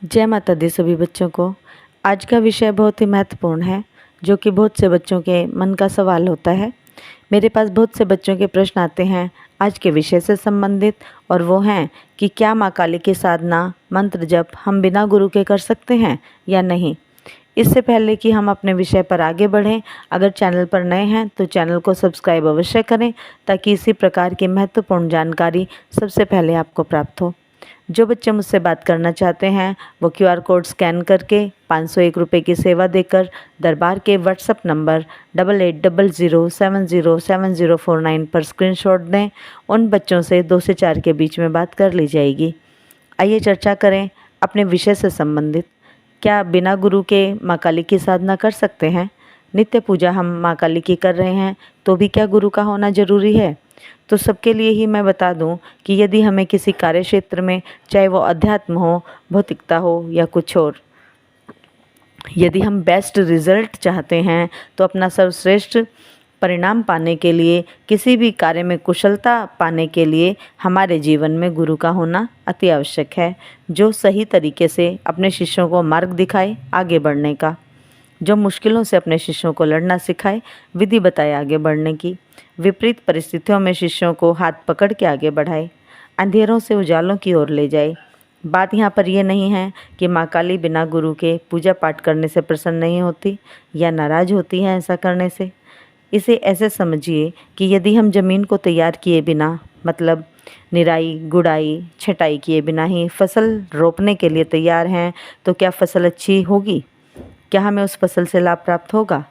जय माता दी सभी बच्चों को। आज का विषय बहुत ही महत्वपूर्ण है, जो कि बहुत से बच्चों के मन का सवाल होता है। मेरे पास बहुत से बच्चों के प्रश्न आते हैं आज के विषय से संबंधित, और वो हैं कि क्या माँ काली की साधना मंत्र जप हम बिना गुरु के कर सकते हैं या नहीं। इससे पहले कि हम अपने विषय पर आगे बढ़ें, अगर चैनल पर नए हैं तो चैनल को सब्सक्राइब अवश्य करें, ताकि इसी प्रकार की महत्वपूर्ण जानकारी सबसे पहले आपको प्राप्त हो। जो बच्चे मुझसे बात करना चाहते हैं वो QR कोड स्कैन करके 501 रुपये की सेवा देकर दरबार के व्हाट्सएप नंबर 8800707049 पर स्क्रीनशॉट दें। उन बच्चों से 2 से 4 के बीच में बात कर ली जाएगी। आइए चर्चा करें अपने विषय से संबंधित। क्या बिना गुरु के माँ काली की साधना कर सकते हैं? नित्य पूजा हम माँ काली की कर रहे हैं तो भी क्या गुरु का होना जरूरी है? तो सबके लिए ही मैं बता दूं कि यदि हमें किसी कार्य क्षेत्र में, चाहे वो अध्यात्म हो, भौतिकता हो या कुछ और, यदि हम बेस्ट रिजल्ट चाहते हैं तो अपना सर्वश्रेष्ठ परिणाम पाने के लिए, किसी भी कार्य में कुशलता पाने के लिए हमारे जीवन में गुरु का होना अति आवश्यक है, जो सही तरीके से अपने शिष्यों को मार्ग दिखाए आगे बढ़ने का, जो मुश्किलों से अपने शिष्यों को लड़ना सिखाए, विधि बताए आगे बढ़ने की, विपरीत परिस्थितियों में शिष्यों को हाथ पकड़ के आगे बढ़ाए, अंधेरों से उजालों की ओर ले जाए। बात यहाँ पर यह नहीं है कि माँ काली बिना गुरु के पूजा पाठ करने से प्रसन्न नहीं होती या नाराज़ होती है ऐसा करने से। इसे ऐसे समझिए कि यदि हम ज़मीन को तैयार किए बिना, मतलब निराई गुड़ाई छटाई किए बिना ही फसल रोपने के लिए तैयार हैं, तो क्या फसल अच्छी होगी? क्या हमें उस फसल से लाभ प्राप्त होगा?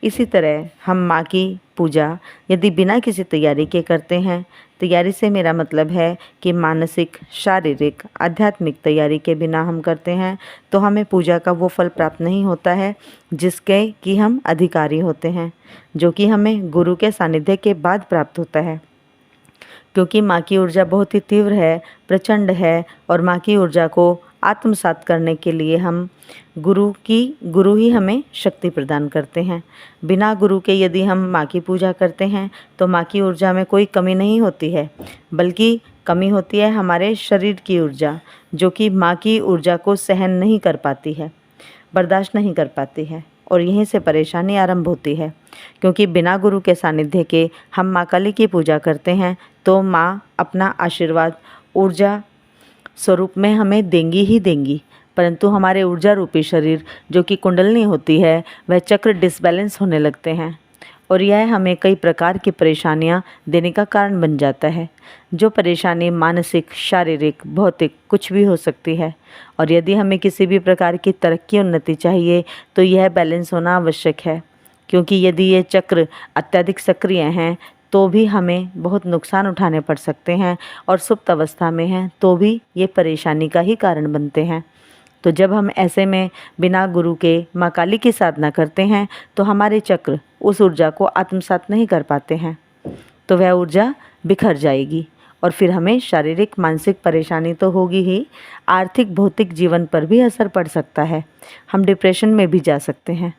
इसी तरह हम माँ की पूजा यदि बिना किसी तैयारी के करते हैं, तैयारी से मेरा मतलब है कि मानसिक, शारीरिक, आध्यात्मिक तैयारी के बिना हम करते हैं, तो हमें पूजा का वो फल प्राप्त नहीं होता है जिसके कि हम अधिकारी होते हैं, जो कि हमें गुरु के सानिध्य के बाद प्राप्त होता है। क्योंकि माँ की ऊर्जा बहुत ही तीव्र है, प्रचंड है, और माँ की ऊर्जा को आत्मसात करने के लिए हम गुरु ही हमें शक्ति प्रदान करते हैं। बिना गुरु के यदि हम माँ की पूजा करते हैं तो माँ की ऊर्जा में कोई कमी नहीं होती है, बल्कि कमी होती है हमारे शरीर की ऊर्जा, जो कि माँ की ऊर्जा को सहन नहीं कर पाती है, बर्दाश्त नहीं कर पाती है, और यहीं से परेशानी आरंभ होती है। क्योंकि बिना गुरु के सानिध्य के हम माँ काली की पूजा करते हैं तो माँ अपना आशीर्वाद ऊर्जा स्वरूप में हमें देंगी ही देंगी, परंतु हमारे ऊर्जा रूपी शरीर, जो कि कुंडलनी होती है, वह चक्र डिसबैलेंस होने लगते हैं, और यह हमें कई प्रकार की परेशानियां देने का कारण बन जाता है। जो परेशानी मानसिक, शारीरिक, भौतिक कुछ भी हो सकती है, और यदि हमें किसी भी प्रकार की तरक्की, उन्नति चाहिए तो यह बैलेंस होना आवश्यक है। क्योंकि यदि ये चक्र अत्यधिक सक्रिय हैं तो भी हमें बहुत नुकसान उठाने पड़ सकते हैं, और सुप्त अवस्था में हैं तो भी ये परेशानी का ही कारण बनते हैं। तो जब हम ऐसे में बिना गुरु के माँ काली की साधना करते हैं तो हमारे चक्र उस ऊर्जा को आत्मसात नहीं कर पाते हैं, तो वह ऊर्जा बिखर जाएगी, और फिर हमें शारीरिक, मानसिक परेशानी तो होगी ही, आर्थिक, भौतिक जीवन पर भी असर पड़ सकता है। हम डिप्रेशन में भी जा सकते हैं।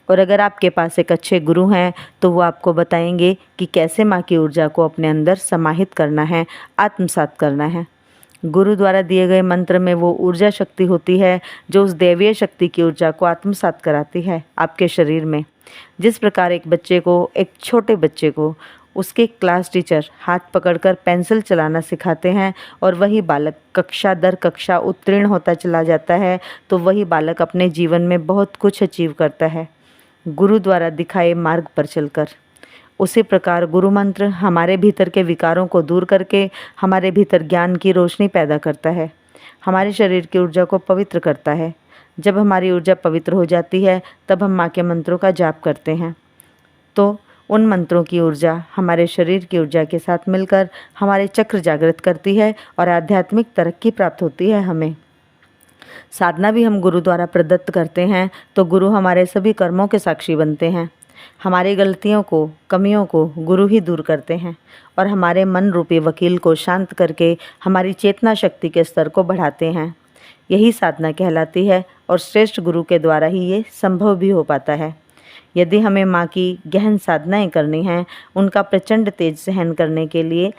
और अगर आपके पास एक अच्छे गुरु हैं तो वो आपको बताएंगे कि कैसे माँ की ऊर्जा को अपने अंदर समाहित करना है, आत्मसात करना है। गुरु द्वारा दिए गए मंत्र में वो ऊर्जा शक्ति होती है जो उस दैवीय शक्ति की ऊर्जा को आत्मसात कराती है आपके शरीर में। जिस प्रकार एक छोटे बच्चे को उसके क्लास टीचर हाथ पकड़कर पेंसिल चलाना सिखाते हैं, और वही बालक कक्षा दर कक्षा उत्तीर्ण होता चला जाता है, तो वही बालक अपने जीवन में बहुत कुछ अचीव करता है गुरु द्वारा दिखाए मार्ग पर चलकर। उसी प्रकार गुरु मंत्र हमारे भीतर के विकारों को दूर करके हमारे भीतर ज्ञान की रोशनी पैदा करता है, हमारे शरीर की ऊर्जा को पवित्र करता है। जब हमारी ऊर्जा पवित्र हो जाती है तब हम माँ के मंत्रों का जाप करते हैं, तो उन मंत्रों की ऊर्जा हमारे शरीर की ऊर्जा के साथ मिलकर हमारे चक्र जागृत करती है, और आध्यात्मिक तरक्की प्राप्त होती है हमें। साधना भी हम गुरु द्वारा प्रदत्त करते हैं, तो गुरु हमारे सभी कर्मों के साक्षी बनते हैं। हमारी गलतियों को, कमियों को गुरु ही दूर करते हैं, और हमारे मन रूपी वकील को शांत करके हमारी चेतना शक्ति के स्तर को बढ़ाते हैं। यही साधना कहलाती है, और श्रेष्ठ गुरु के द्वारा ही ये संभव भी हो पाता है। यदि हमें माँ की गहन साधनाएं करनी हैं, उनका प्रचंड तेज सहन करने के लिए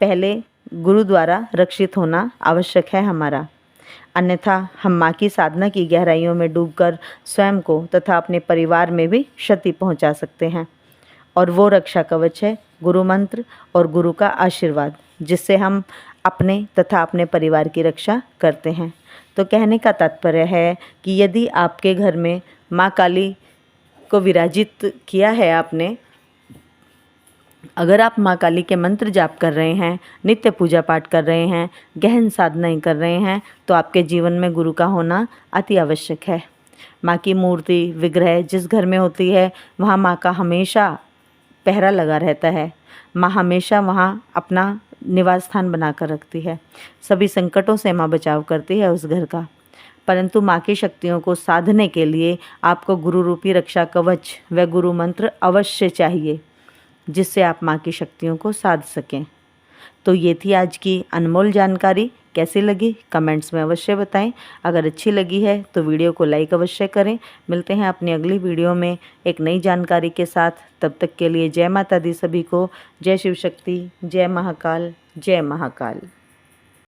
पहले गुरु द्वारा रक्षित होना आवश्यक है हमारा। अन्यथा हम माँ की साधना की गहराइयों में डूबकर स्वयं को तथा अपने परिवार में भी क्षति पहुंचा सकते हैं। और वो रक्षा कवच है गुरु मंत्र और गुरु का आशीर्वाद, जिससे हम अपने तथा अपने परिवार की रक्षा करते हैं। तो कहने का तात्पर्य है कि यदि आपके घर में माँ काली को विराजित किया है आपने, अगर आप माँ काली के मंत्र जाप कर रहे हैं, नित्य पूजा पाठ कर रहे हैं, गहन साधनाएं कर रहे हैं, तो आपके जीवन में गुरु का होना अति आवश्यक है। माँ की मूर्ति विग्रह जिस घर में होती है वहाँ माँ का हमेशा पहरा लगा रहता है। माँ हमेशा वहाँ अपना निवास स्थान बनाकर रखती है। सभी संकटों से माँ बचाव करती है उस घर का। परंतु माँ की शक्तियों को साधने के लिए आपको गुरु रूपी रक्षा कवच व गुरु मंत्र अवश्य चाहिए, जिससे आप माँ की शक्तियों को साध सकें। तो ये थी आज की अनमोल जानकारी। कैसी लगी कमेंट्स में अवश्य बताएं। अगर अच्छी लगी है तो वीडियो को लाइक अवश्य करें। मिलते हैं अपनी अगली वीडियो में एक नई जानकारी के साथ। तब तक के लिए जय माता दी सभी को। जय शिव शक्ति, जय महाकाल, जय महाकाल।